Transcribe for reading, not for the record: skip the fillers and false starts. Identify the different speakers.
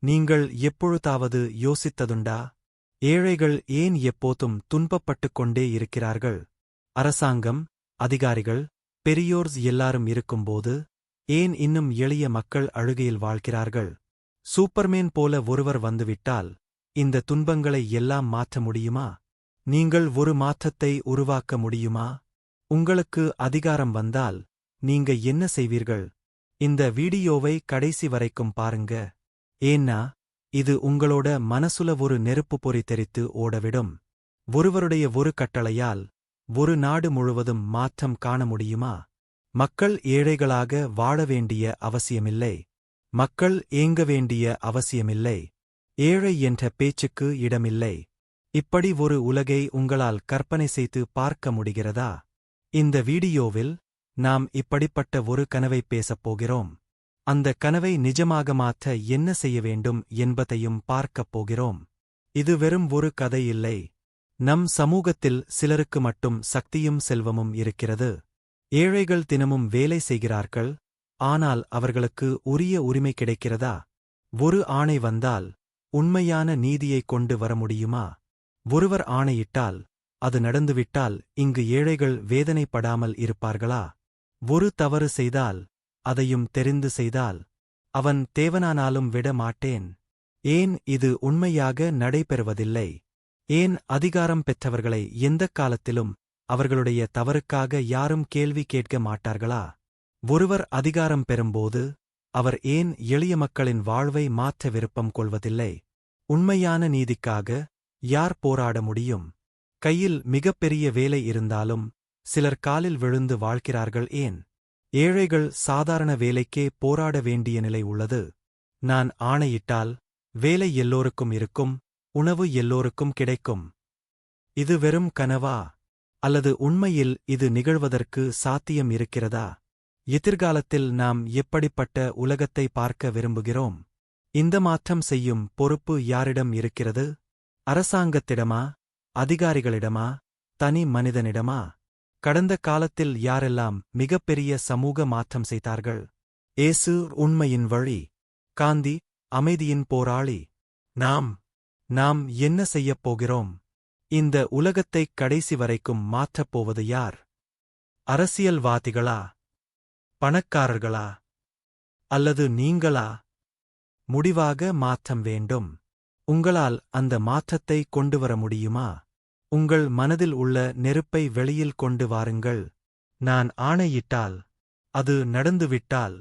Speaker 1: நீங்கள் எப்பொழுதாவது யோசித்ததுண்டா? ஏழைகள் ஏன் எப்போதும் துன்பப்பட்டுக் கொண்டே இருக்கிறார்கள்? அரசாங்கம், அதிகாரிகள், பெரியோர் எல்லாரும் இருக்கும்போது ஏன் இன்னும் எளிய மக்கள் அழுகையில் வாழ்கிறார்கள்? சூப்பர்மேன் போல ஒருவர் வந்துவிட்டால் இந்த துன்பங்களை எல்லாம் மாற்ற முடியுமா? நீங்கள் ஒரு மாற்றத்தை உருவாக்க முடியுமா? உங்களுக்கு அதிகாரம் வந்தால் நீங்க என்ன செய்வீர்கள்? இந்த வீடியோவை கடைசி வரைக்கும் பாருங்க. ஏன்னா இது உங்களோட மனசுல ஒரு நெருப்பு பொறி தெரித்து ஓடவிடும். ஒருவருடைய ஒரு கட்டளையால் ஒரு நாடு முழுவதும் மாற்றம் காண முடியுமா? மக்கள் ஏழைகளாக வாழ வேண்டிய அவசியமில்லை. மக்கள் ஏங்க வேண்டிய அவசியமில்லை. ஏழை என்ற பேச்சுக்கு இடமில்லை. இப்படி ஒரு உலகை உங்களால் கற்பனை செய்து பார்க்க முடிகிறதா? இந்த வீடியோவில் நாம் இப்படிப்பட்ட ஒரு கனவை பேசப் போகிறோம். அந்த கனவை நிஜமாக மாற்ற என்ன செய்ய வேண்டும் என்பதையும் பார்க்கப் போகிறோம். இது வெறும் ஒரு கதை இல்லை. நம் சமூகத்தில் சிலருக்கு மட்டும் சக்தியும் செல்வமும் இருக்கிறது. ஏழைகள் தினமும் வேலை செய்கிறார்கள், ஆனால் அவர்களுக்கு உரிய உரிமை கிடைக்கிறதா? ஒரு ஆணை வந்தால் உண்மையான நீதியை கொண்டு வர முடியுமா? ஒருவர் ஆணையிட்டால் அது நடந்துவிட்டால் இங்கு ஏழைகள் வேதனைப்படாமல் இருப்பார்களா? ஒரு தவறு செய்தால் அதையும் தெரிந்து செய்தால் அவன் தேவனானாலும் விட மாட்டேன். ஏன் இது உண்மையாக நடைபெறுவதில்லை? ஏன் அதிகாரம் பெற்றவர்களை எந்தக் காலத்திலும் அவர்களுடைய தவறுக்காக யாரும் கேள்வி கேட்க மாட்டார்களா? ஒருவர் அதிகாரம் பெறும்போது அவர் ஏன் எளிய மக்களின் வாழ்வை மாற்ற விருப்பம் கொள்வதில்லை? உண்மையான நீதிக்காக யார் போராட முடியும்? கையில் மிகப்பெரிய வேலை இருந்தாலும் சிலர் காலில் விழுந்து வாழ்கிறார்கள் ஏன்? ஏழைகள் சாதாரண வேலைக்கே போராட வேண்டிய நிலை உள்ளது. நான் ஆணையிட்டால் வேலை எல்லோருக்கும் இருக்கும், உணவு எல்லோருக்கும் கிடைக்கும். இது வெறும் கனவா? அல்லது உண்மையில் இது நிகழ்வதற்கு சாத்தியம் இருக்கிறதா? எதிர்காலத்தில் நாம் எப்படிப்பட்ட உலகத்தை பார்க்க விரும்புகிறோம்? இந்த மாற்றம் செய்யும் பொறுப்பு யாரிடம் இருக்கிறது? அரசாங்கத்திடமா? அதிகாரிகளிடமா? தனி மனிதனிடமா? கடந்த காலத்தில் யாரெல்லாம் மிகப்பெரிய சமூக மாற்றம் செய்தார்கள்? இயேசு உண்மையின் வழி. காந்தி அமைதியின் போராளி. நாம் என்ன செய்யப் போகிறோம்? இந்த உலகத்தைக் கடைசி வரைக்கும் மாற்றப் போவது யார்? அரசியல்வாதிகளா? பணக்காரர்களா? அல்லது நீங்களா? முடிவாக மாற்றம் வேண்டும். உங்களால் அந்த மாற்றத்தை கொண்டுவர முடியுமா? உங்கள் மனதில் உள்ள நெருப்பை வெளியில் கொண்டு வாருங்கள். நான் ஆணையிட்டால் அது நடந்துவிட்டால்